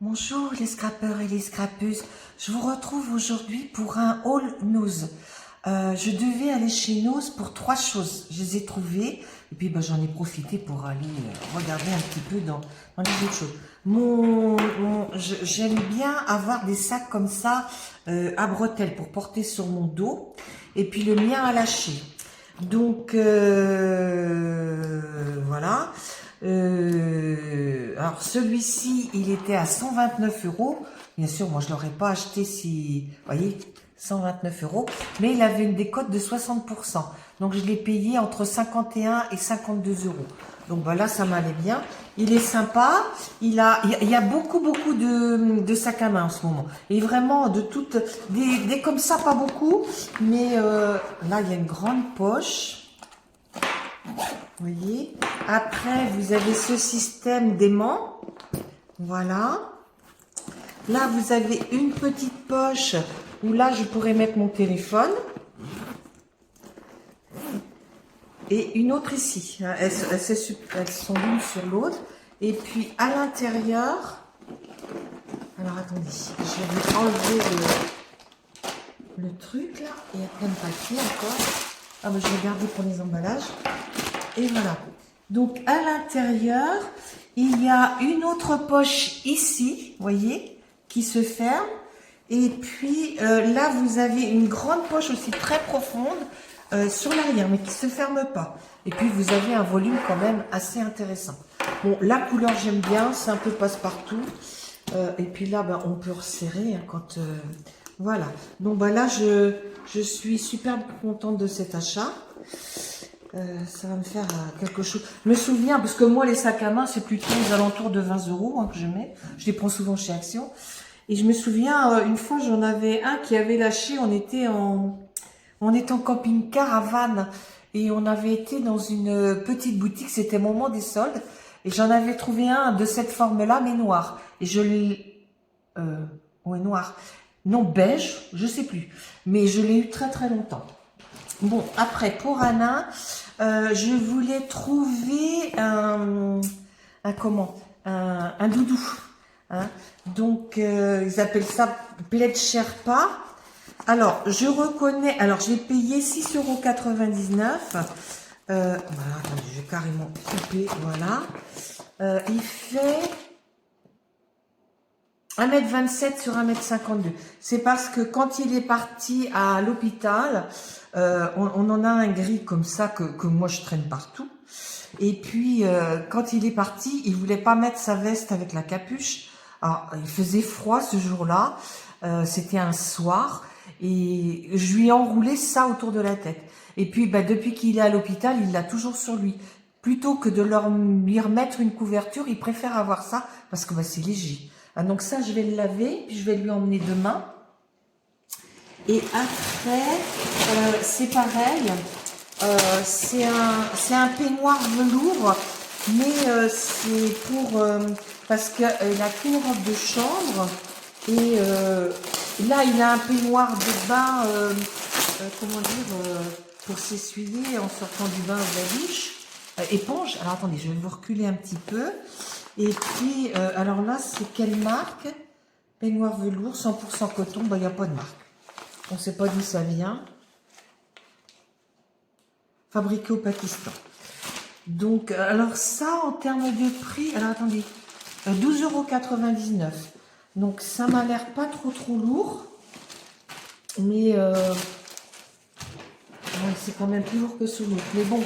Bonjour les scrappeurs et les scrappeuses, je vous retrouve aujourd'hui pour un haul Nose. Je devais aller chez Nose pour 3 choses, je les ai trouvées et puis j'en ai profité pour aller regarder un petit peu dans les autres choses. J'aime bien avoir des sacs comme ça à bretelles pour porter sur mon dos et puis le mien à lâcher. Donc voilà. Alors celui-ci, il était à 129 euros. Bien sûr, moi je l'aurais pas acheté si, vous voyez, 129 euros. Mais il avait une décote de 60%. Donc je l'ai payé entre 51 et 52 euros. Donc là, ça m'allait bien. Il est sympa. Il y a beaucoup de sacs à main en ce moment. Et vraiment de toutes, des comme ça, pas beaucoup. Mais là, il y a une grande poche. Vous voyez, après vous avez ce système d'aimant, voilà. Là vous avez une petite poche où là je pourrais mettre mon téléphone et une autre ici. Elles sont l'une sur l'autre. Et puis à l'intérieur, alors attendez, je vais enlever le truc là, et il y a plein de papier encore. Ah je vais garder pour les emballages. Et voilà. Donc à l'intérieur, il y a une autre poche ici, vous voyez, qui se ferme. Et puis là, vous avez une grande poche aussi très profonde sur l'arrière, mais qui se ferme pas. Et puis vous avez un volume quand même assez intéressant. Bon, la couleur j'aime bien, c'est un peu passe-partout. Et puis là, on peut resserrer hein, quand voilà. Donc là, je suis super contente de cet achat. Ça va me faire quelque chose. Je me souviens, parce que moi, les sacs à main, c'est plutôt aux alentours de 20 euros hein, que je mets. Je les prends souvent chez Action. Et je me souviens, une fois, j'en avais un qui avait lâché. On était en camping-car à Vannes. Et on avait été dans une petite boutique. C'était au moment des soldes. Et j'en avais trouvé un de cette forme-là, mais noir. Et je l'ai... ouais, noir. Non, beige, je sais plus. Mais je l'ai eu très très longtemps. Bon, après, pour Anna, je voulais trouver un doudou. Hein. Donc, ils appellent ça Plaid Sherpa. Alors, je reconnais, alors je l'ai payé 6,99 €. Voilà, attendez, je vais carrément couper, voilà. Il fait 1,27 m sur 1,52 m. C'est parce que quand il est parti à l'hôpital, on en a un gris comme ça que moi je traîne partout. Et puis quand il est parti, il voulait pas mettre sa veste avec la capuche. Alors il faisait froid ce jour-là, c'était un soir, et je lui ai enroulé ça autour de la tête. Et puis depuis qu'il est à l'hôpital, il l'a toujours sur lui. Plutôt que de lui remettre une couverture, il préfère avoir ça parce que c'est léger. Donc ça, je vais le laver, puis je vais lui emmener demain. Et après, c'est pareil. C'est un peignoir velours, mais c'est pour... parce qu'il n'a qu'une robe de chambre. Et là, il a un peignoir de bain, comment dire, pour s'essuyer en sortant du bain de la douche. Éponge. Alors attendez, je vais vous reculer un petit peu. Et puis, alors là, c'est quelle marque? Peignoir velours, 100% coton. Il n'y a pas de marque. On ne sait pas d'où ça vient. Fabriqué au Pakistan. Donc, alors ça, en termes de prix, alors attendez, 12,99 €. Donc, ça m'a l'air pas trop lourd. Mais c'est quand même plus lourd que celui-là. Mais bon,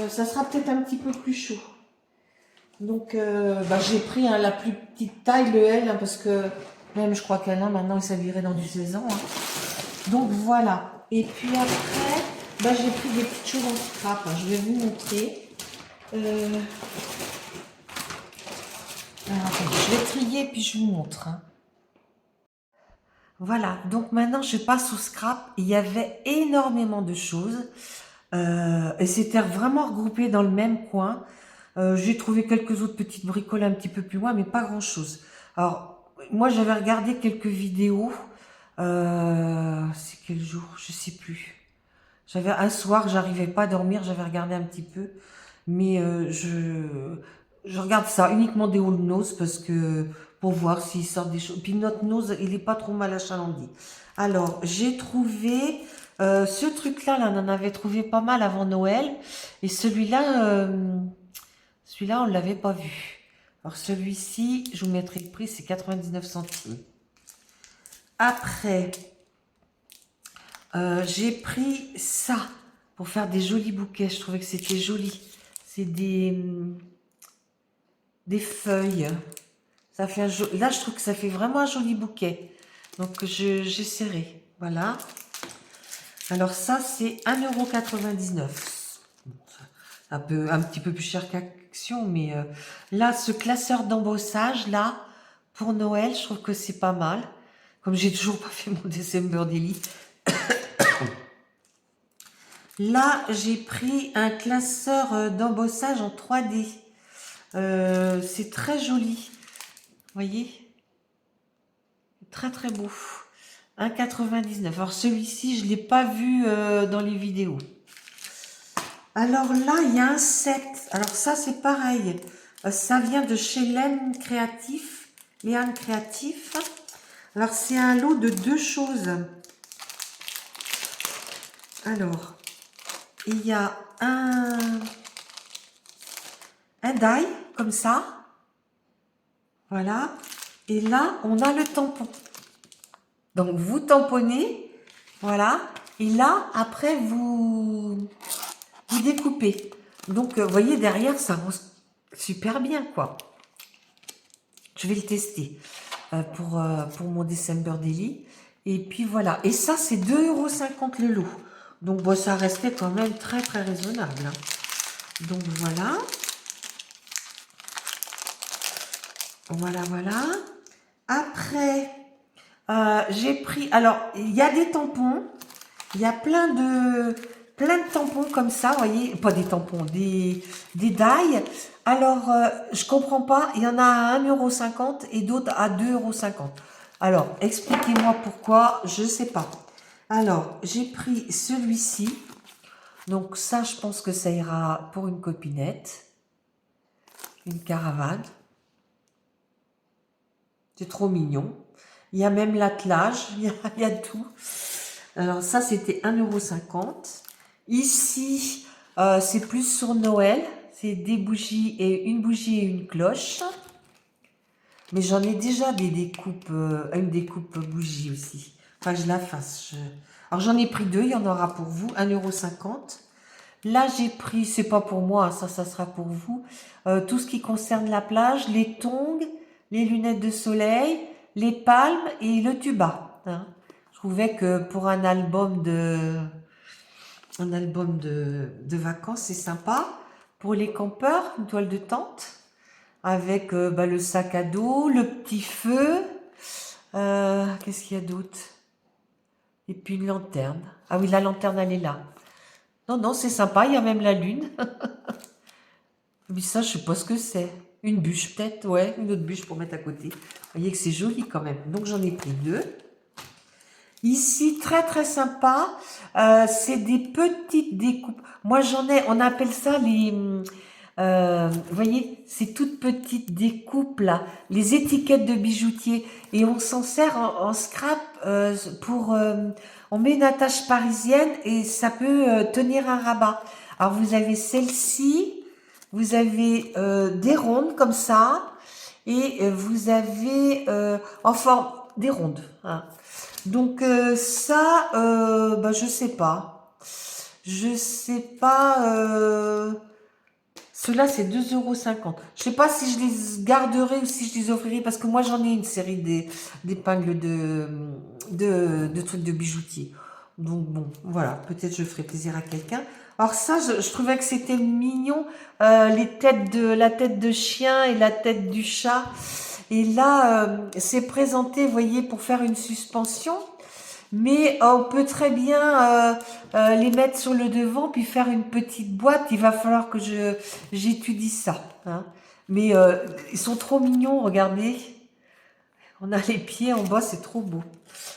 ça sera peut-être un petit peu plus chaud. Donc, j'ai pris la plus petite taille, le L, hein, parce que même je crois qu'Alain, maintenant, il s'habillerait dans du 16 ans. Hein. Donc, voilà. Et puis après, j'ai pris des petites choses en scrap. Hein. Je vais vous montrer. Alors, attendez, je vais trier, puis je vous montre. Hein. Voilà. Donc, maintenant, je passe au scrap. Il y avait énormément de choses. Et c'était vraiment regroupé dans le même coin. J'ai trouvé quelques autres petites bricoles un petit peu plus loin, mais pas grand-chose. Alors, moi, j'avais regardé quelques vidéos. C'est quel jour? Je sais plus. J'avais un soir, j'arrivais pas à dormir, j'avais regardé un petit peu. Mais je regarde ça, uniquement des haul Nose, parce que pour voir s'il sort des choses. Puis notre nose, il est pas trop mal achalandé. Alors, j'ai trouvé ce truc-là, là, on en avait trouvé pas mal avant Noël. Et celui-là, on l'avait pas vu. Alors, celui-ci, je vous mettrai le prix, c'est 99 centimes. Après, j'ai pris ça pour faire des jolis bouquets. Je trouvais que c'était joli. C'est des feuilles. Ça fait là, je trouve que ça fait vraiment un joli bouquet. Donc, j'essaierai. Voilà. Alors, ça, c'est 1,99 €. Un petit peu plus cher qu'Action, mais là, ce classeur d'embossage, là, pour Noël, je trouve que c'est pas mal. Comme j'ai toujours pas fait mon December Daily. Là, j'ai pris un classeur d'embossage en 3D. C'est très joli. Vous voyez? Très très beau. 1,99 €. Alors celui-ci, je ne l'ai pas vu dans les vidéos. Alors là, il y a un set. Alors ça, c'est pareil. Ça vient de chez Léane Créatif. Léane Créatif. Alors, c'est un lot de 2 choses. Alors, il y a un die, comme ça. Voilà. Et là, on a le tampon. Donc, vous tamponnez. Voilà. Et là, après, vous découpez. Donc, vous voyez, derrière, ça rend super bien, quoi. Je vais le tester pour mon December Daily. Et puis, voilà. Et ça, c'est 2,50 € le lot. Donc, bon, ça restait quand même très, très raisonnable. Hein. Donc, voilà. Voilà, voilà. Après, j'ai pris... Alors, il y a des tampons. Il y a plein de tampons comme ça, vous voyez. Pas des tampons, des die. Alors, je comprends pas. Il y en a à 1,50 € et d'autres à 2,50 €. Alors, expliquez-moi pourquoi. Je sais pas. Alors, j'ai pris celui-ci. Donc, ça, je pense que ça ira pour une copinette. Une caravane. C'est trop mignon. Il y a même l'attelage, il y a tout. Alors ça, c'était 1,50 €. Ici, c'est plus sur Noël. C'est des bougies et une bougie et une cloche. Mais j'en ai déjà une découpe bougie aussi. Enfin, je la fasse. Alors j'en ai pris 2, il y en aura pour vous, 1,50 €. Là, j'ai pris, c'est pas pour moi, ça sera pour vous, tout ce qui concerne la plage, les tongs, les lunettes de soleil, les palmes et le tuba. Hein. Je trouvais que pour un album de vacances, c'est sympa. Pour les campeurs, une toile de tente avec le sac à dos, le petit feu. Qu'est-ce qu'il y a d'autre? Et puis une lanterne. Ah oui, la lanterne, elle est là. Non, non, c'est sympa, il y a même la lune. Mais ça, je sais pas ce que c'est. Une bûche peut-être, ouais, une autre bûche pour mettre à côté. Vous voyez que c'est joli quand même. Donc j'en ai pris 2. Ici, très très sympa, c'est des petites découpes. Moi j'en ai, on appelle ça les... vous voyez, ces toutes petites découpes là, les étiquettes de bijoutier. Et on s'en sert en scrap pour... on met une attache parisienne et ça peut tenir un rabat. Alors vous avez celle-ci, vous avez des rondes comme ça, et vous avez enfin des rondes. Hein. Donc ça, je sais pas. Je sais pas. Ceux-là, c'est 2,50 €. Je sais pas si je les garderai ou si je les offrirai parce que moi, j'en ai une série d'épingles de trucs de bijoutier. Donc bon, voilà, peut-être je ferai plaisir à quelqu'un. Alors ça, je trouvais que c'était mignon, la tête de chien et la tête du chat. Et là, c'est présenté, vous voyez, pour faire une suspension. Mais on peut très bien les mettre sur le devant puis faire une petite boîte. Il va falloir que j'étudie ça. Hein. Mais ils sont trop mignons, regardez. On a les pieds en bas, c'est trop beau.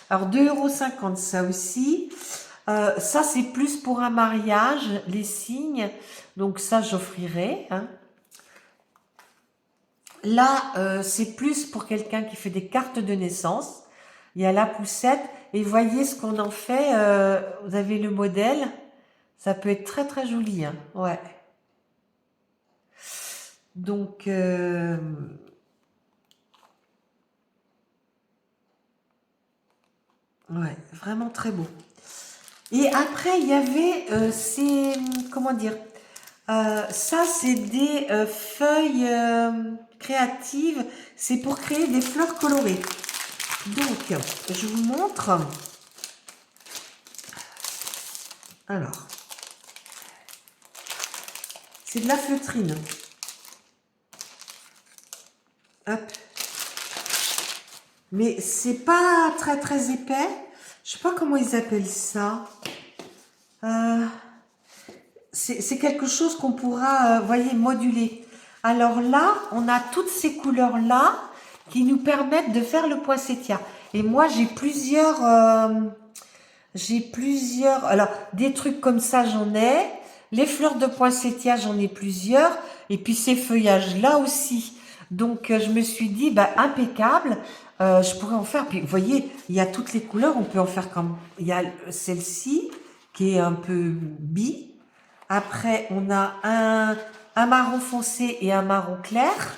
Alors 2,50 € ça aussi. Ça c'est plus pour un mariage, les signes. Donc ça j'offrirai. Hein. Là, c'est plus pour quelqu'un qui fait des cartes de naissance. Il y a la poussette. Et voyez ce qu'on en fait. Vous avez le modèle. Ça peut être très très joli. Hein. Ouais. Donc, ouais, vraiment très beau. Et après, il y avait ces... Comment dire ça, c'est des feuilles créatives. C'est pour créer des fleurs colorées. Donc, je vous montre. Alors, c'est de la feutrine. Hop. Mais c'est pas très très épais. Je sais pas comment ils appellent ça. C'est quelque chose qu'on pourra, voyez, moduler. Alors là, on a toutes ces couleurs-là qui nous permettent de faire le poinsettia. Et moi, j'ai plusieurs... alors, des trucs comme ça, j'en ai. Les fleurs de poinsettia, j'en ai plusieurs. Et puis ces feuillages-là aussi. Donc, je me suis dit, bah, impeccable. Je pourrais en faire. Puis, vous voyez, il y a toutes les couleurs. On peut en faire comme... Il y a celle-ci, qui est un peu bi. Après, on a un marron foncé et un marron clair.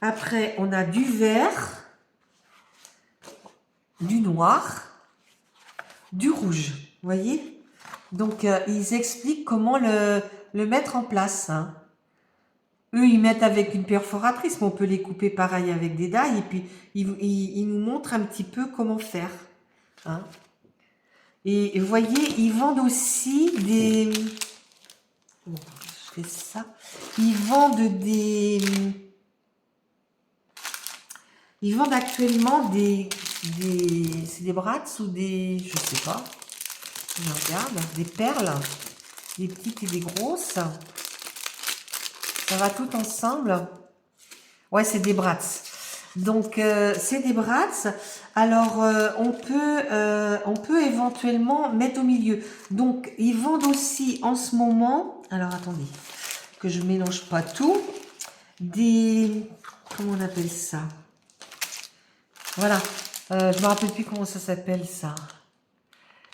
Après, on a du vert, du noir, du rouge. Vous voyez? Donc, ils expliquent comment le mettre en place. Hein. Eux, ils mettent avec une perforatrice, mais on peut les couper pareil avec des dailles. Et puis, ils nous montrent un petit peu comment faire. Hein. Et vous voyez, ils vendent aussi des... Bon, je fais ça. Ils vendent des... Ils vendent actuellement c'est des brats ou des... Je sais pas. Je regarde. Des perles. Des petites et des grosses. Ça va tout ensemble. Ouais, c'est des brats. Donc, c'est des brats. Alors, on peut éventuellement mettre au milieu. Donc, ils vendent aussi en ce moment... Alors, attendez, que je mélange pas tout. Des... Comment on appelle ça? Voilà. Je me rappelle plus comment ça s'appelle, ça.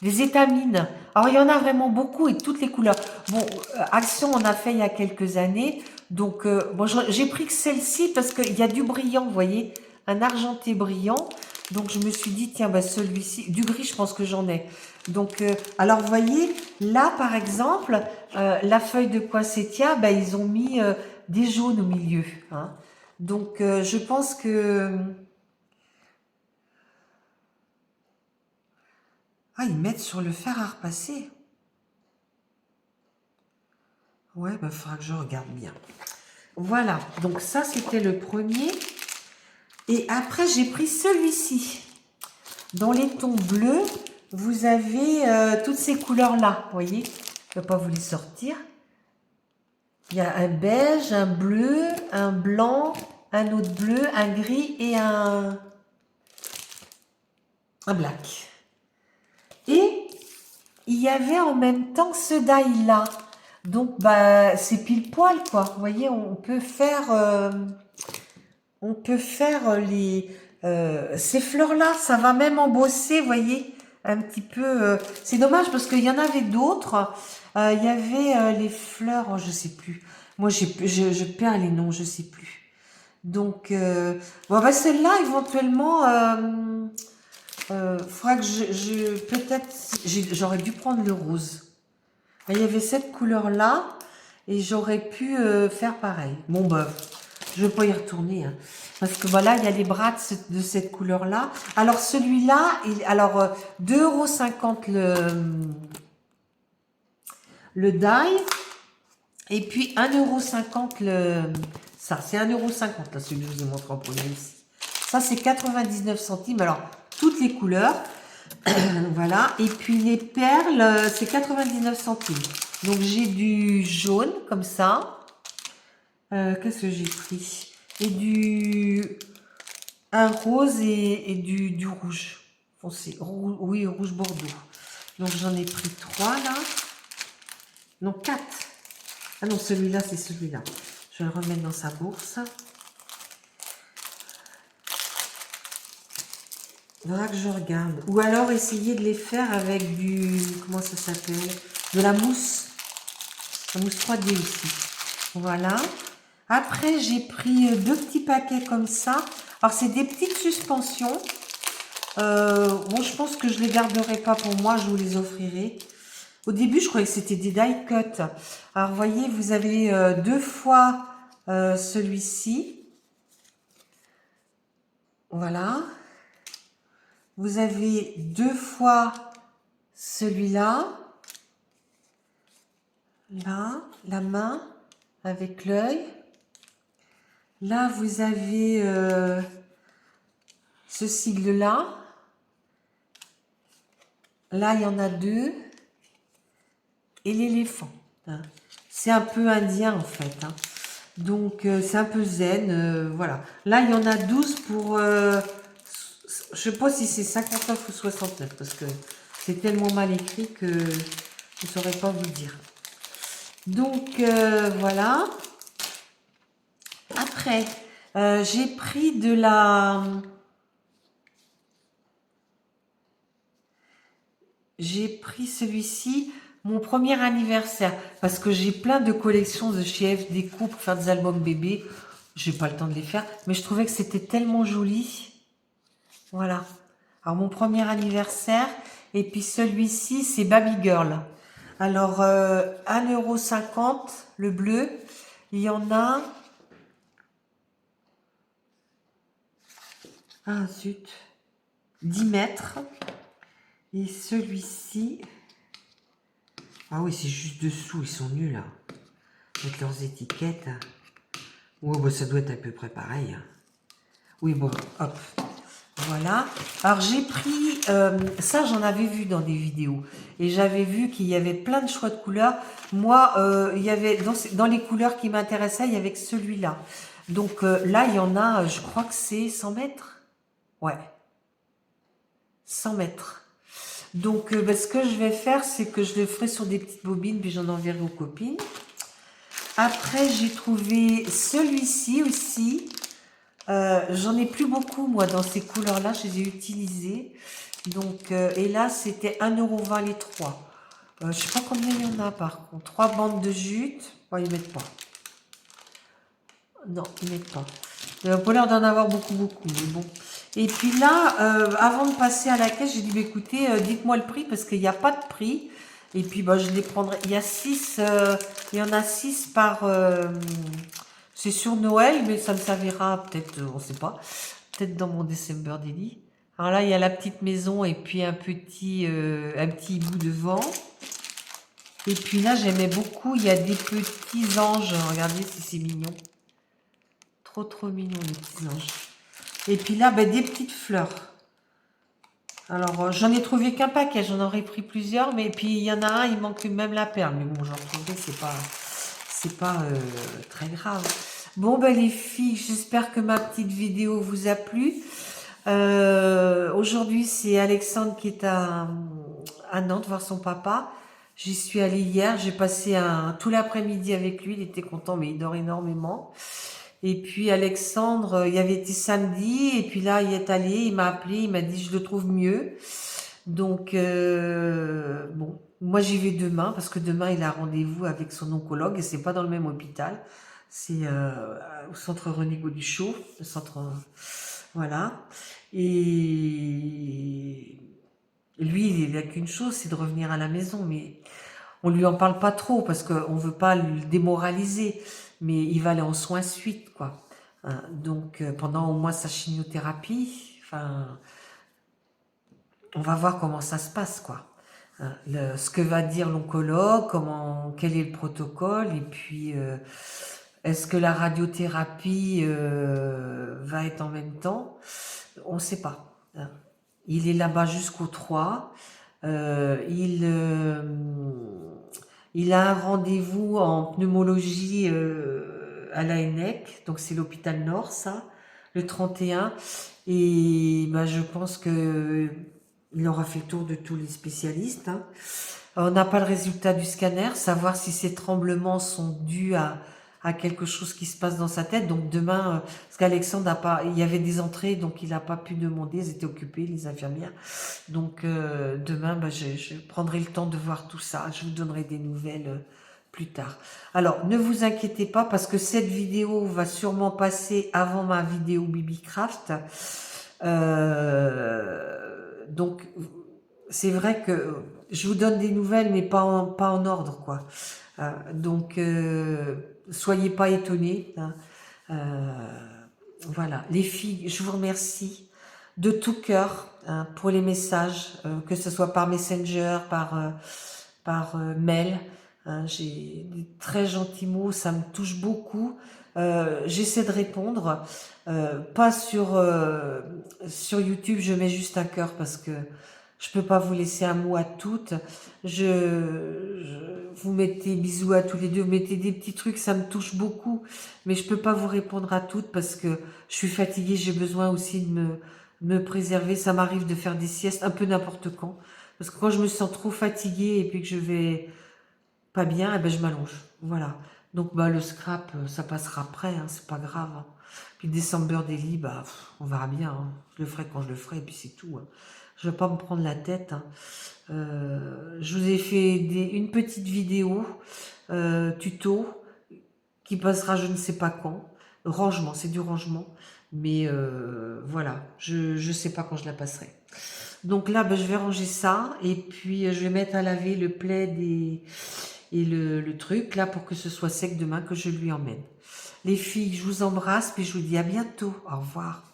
Les étamines. Alors, il y en a vraiment beaucoup et toutes les couleurs. Bon, Action, on a fait il y a quelques années. Donc, bon, j'ai pris que celle-ci parce qu'il y a du brillant, vous voyez, un argenté brillant. Donc, je me suis dit, tiens, bah, celui-ci, du gris, je pense que j'en ai. Donc, alors, vous voyez, là, par exemple, la feuille de poinsettia, bah, ils ont mis des jaunes au milieu. Hein. Donc, je pense que... Ah, ils mettent sur le fer à repasser. Ouais, bah, faudra que je regarde bien. Voilà, donc ça, c'était le premier. Et après, j'ai pris celui-ci. Dans les tons bleus, vous avez toutes ces couleurs-là. Vous voyez, je ne vais pas vous les sortir. Il y a un beige, un bleu, un blanc, un autre bleu, un gris et un black. Et il y avait en même temps ce die-là. Donc, bah, c'est pile poil, quoi. Vous voyez, on peut faire ces fleurs-là. Ça va même embosser, vous voyez, un petit peu. C'est dommage parce qu'il y en avait d'autres. Il y avait les fleurs, oh, je sais plus. Moi, je perds les noms, je sais plus. Donc, bon, bah, celle-là, éventuellement, faudra que peut-être, j'aurais dû prendre le rose. Il y avait cette couleur-là et j'aurais pu faire pareil. Bon, bah, je ne vais pas y retourner. Hein, parce que voilà, il y a les bras de cette couleur-là. Alors, celui-là, alors 2,50 € le die. Et puis 1,50 € ça. C'est 1,50 € là, celui que je vous ai montré en premier ici. Ça, c'est 99 centimes. Alors, toutes les couleurs. Voilà. Et puis les perles, c'est 99 centimes. Donc j'ai du jaune comme ça. Qu'est-ce que j'ai pris? Et un rose et du rouge foncé. Oui, rouge bordeaux. Donc j'en ai pris 3 là. Non, 4. Ah non, celui-là, c'est celui-là. Je vais le remettre dans sa bourse. Il faudra que je regarde. Ou alors essayer de les faire avec du... Comment ça s'appelle? De la mousse. La mousse 3D aussi. Voilà. Après, j'ai pris 2 petits paquets comme ça. Alors, c'est des petites suspensions. Bon, je pense que je les garderai pas pour moi. Je vous les offrirai. Au début, je croyais que c'était des die cut. Alors, vous voyez, vous avez 2 fois celui-ci. Voilà. Vous avez 2 fois celui-là. Là, la main avec l'œil. Là, vous avez ce sigle-là. Là, il y en a 2. Et l'éléphant. Hein. C'est un peu indien, en fait. Hein. Donc, c'est un peu zen. Voilà. Là, il y en a 12 pour... je ne sais pas si c'est 59 ou 69, parce que c'est tellement mal écrit que je ne saurais pas vous dire. Donc, voilà. Après, j'ai pris de la... J'ai pris celui-ci, mon premier anniversaire, parce que j'ai plein de collections de chez F Déco pour faire des albums bébés. J'ai pas le temps de les faire, mais je trouvais que c'était tellement joli. Voilà. Alors, mon premier anniversaire, et puis celui-ci, c'est Baby Girl. Alors, 1,50 € le bleu. Il y en a... Ah, zut. 10 mètres. Et celui-ci... Ah oui, c'est juste dessous, ils sont nuls, là. Avec leurs étiquettes. Oh, bah, ça doit être à peu près pareil. Oui, bon, hop. Voilà. Alors, j'ai pris... ça, j'en avais vu dans des vidéos. Et j'avais vu qu'il y avait plein de choix de couleurs. Moi, il y avait... Dans les couleurs qui m'intéressaient, il y avait que celui-là. Donc, là, il y en a, je crois que c'est 100 mètres. Ouais. 100 mètres. Donc, ce que je vais faire, c'est que je le ferai sur des petites bobines, puis j'en enverrai aux copines. Après, j'ai trouvé celui-ci aussi. J'en ai plus beaucoup, moi, dans ces couleurs-là. Je les ai utilisées. Donc, et là, c'était 1,20 € les 3. Je sais pas combien il y en a, par contre. 3 bandes de jute. Bon, ils mettent pas. Non, ils mettent pas. Il n'a pas l'air d'en avoir beaucoup, mais bon. Et puis là, avant de passer à la caisse, j'ai dit, bah, écoutez, dites-moi le prix, parce qu'il n'y a pas de prix. Et puis, bah, je les prendrai. Il y a 6, il y en a 6 par... c'est sur Noël, mais ça me servira peut-être, on ne sait pas, peut-être dans mon December Daily. Alors là, il y a la petite maison et puis un petit bout de vent. Et puis là, j'aimais beaucoup, il y a des petits anges. Regardez si c'est mignon. Trop mignon, les petits anges. Et puis là, ben, des petites fleurs. Alors, j'en ai trouvé qu'un paquet, j'en aurais pris plusieurs, mais puis il y en a un, il manque même la perle. Mais bon, j'en trouverai, c'est pas très grave. Bon, ben les filles, j'espère que ma petite vidéo vous a plu. Aujourd'hui, c'est Alexandre qui est à Nantes voir son papa. J'y suis allée hier, j'ai passé tout l'après-midi avec lui, il était content, mais il dort énormément. Et puis Alexandre, il y avait été samedi, et puis là, il est allé, il m'a appelé, il m'a dit je le trouve mieux. Donc, bon, moi j'y vais demain, parce que demain il a rendez-vous avec son oncologue, et c'est pas dans le même hôpital, c'est au centre René Gauduchot, le centre, voilà. Et lui, il n'a qu'une chose, c'est de revenir à la maison, mais on lui en parle pas trop, parce qu'on veut pas le démoraliser. Mais il va aller en soins suite, quoi. Hein, donc, pendant au moins sa chimiothérapie, enfin, on va voir comment ça se passe, quoi. Hein, ce que va dire l'oncologue, quel est le protocole, et puis, est-ce que la radiothérapie va être en même temps? On ne sait pas. Hein. Il est là-bas jusqu'au 3. Il a un rendez-vous en pneumologie à la ENEC, donc c'est l'hôpital Nord, ça, le 31. Et ben, je pense que il aura fait le tour de tous les spécialistes. On n'a pas le résultat du scanner, savoir si ces tremblements sont dus à à quelque chose qui se passe dans sa tête. Donc demain, parce qu'Alexandre n'a pas, il y avait des entrées, donc il n'a pas pu demander, ils étaient occupés, les infirmières. Donc demain, bah, je prendrai le temps de voir tout ça. Je vous donnerai des nouvelles plus tard. Alors, ne vous inquiétez pas parce que cette vidéo va sûrement passer avant ma vidéo Bibicraft. Donc, c'est vrai que je vous donne des nouvelles, mais pas en ordre, quoi. Donc, soyez pas étonnés. Hein. Voilà, les filles, je vous remercie de tout cœur hein, pour les messages, que ce soit par Messenger, par mail. Hein, j'ai des très gentils mots, ça me touche beaucoup. J'essaie de répondre, pas sur YouTube, je mets juste un cœur parce que je peux pas vous laisser un mot à toutes. Vous mettez bisous à tous les deux, vous mettez des petits trucs, ça me touche beaucoup, mais je peux pas vous répondre à toutes parce que je suis fatiguée, j'ai besoin aussi de me préserver. Ça m'arrive de faire des siestes un peu n'importe quand, parce que quand je me sens trop fatiguée et puis que je vais pas bien, eh ben je m'allonge. Voilà. Donc bah le scrap, ça passera après, hein, c'est pas grave. Hein. Puis December Daily, bah on verra bien. Hein. Je le ferai quand je le ferai et puis c'est tout. Hein. Je vais pas me prendre la tête. Hein. Je vous ai fait une petite vidéo tuto qui passera je ne sais pas quand. Rangement, c'est du rangement. Mais voilà, je sais pas quand je la passerai. Donc là, ben, je vais ranger ça et puis je vais mettre à laver le plaid et le truc là pour que ce soit sec demain que je lui emmène. Les filles, je vous embrasse puis je vous dis à bientôt. Au revoir.